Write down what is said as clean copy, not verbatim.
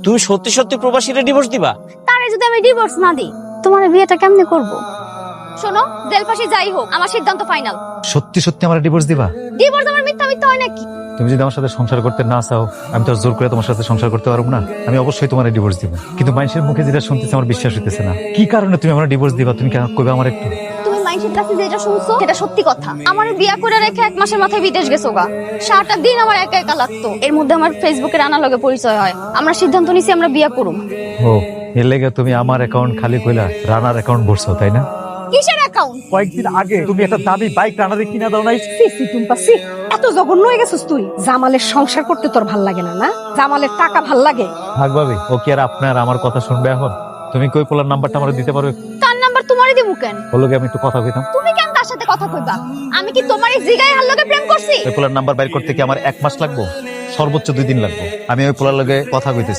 তুমি সত্যি সত্যি প্রবাসীরা ডিভোর্স দিবা? তারে যদি আমি ডিভোর্স না দিই, তোমার বিয়েটা কেমনে করব? শোনো, জেলফাঁসি যাই হোক, আমার সিদ্ধান্ত ফাইনাল। সত্যি সত্যি আমার ডিভোর্স দিবা? ডিভোর্স আমার মিথ্যা মিথ্যা হয় নাকি? তুমি যদি আমার সাথে সংসার করতে না চাও, আমি তো আর জোর করে তোমার সাথে সংসার করতে পারবো না। আমি অবশ্যই তোমার ডিভোর্স দিব, কিন্তু মানুষের মুখে যেটা শুনতেছে আমার বিশ্বাস হইতেছে না। কি কারণে তুমি আমার ডিভোর্স দিবা? তুমি কেন কইবা আমার একটু? তুমি মাইন্ডের কাছে যেটা শুনছো সেটা সত্যি কথা। আমার বিয়া করে রেখে 1 মাসের মাথায় বিদেশ গেছো গা। 7টা দিন আমার একা একা লাগতো। এর মধ্যে আমার ফেসবুকে রানা লগে পরিচয় হয়। আমরা সিদ্ধান্ত নিছি আমরা বিয়া করব। ও, এর লেগে তুমি আমার অ্যাকাউন্ট খালি কইলা রানার অ্যাকাউন্ট ভরছো, তাই না? কিসের অ্যাকাউন্ট? কয়েকদিন আগে তুমি একটা দামি বাইক রানারে কিনা দাও নাই? সিসি টুম্পা সি, এত জঘন্য হয়ে গেছিস তুই। জামালের সংসার করতে তোর ভাল লাগে না? না, জামালের টাকা ভাল লাগে। ভাগ ভাবি, ও কি আর আপনার আমার কথা শুনবে এখন? তুমি কই পোলার নাম্বারটা আমার দিতে পারো? তার নাম্বার তোমারই দিমু কেন? বলো কি আমি একটু কথা কইতাম? তুমি কেন তার সাথে কথা কইবা? আমি কি তোমার এই জিগায় হার লগে প্রেম করছি? ওই পোলার নাম্বার বাইর করতে কি আমার 1 মাস লাগবে? সর্বোচ্চ 2 দিন লাগবে। আমি ওই পোলার লগে কথা কইতেছি।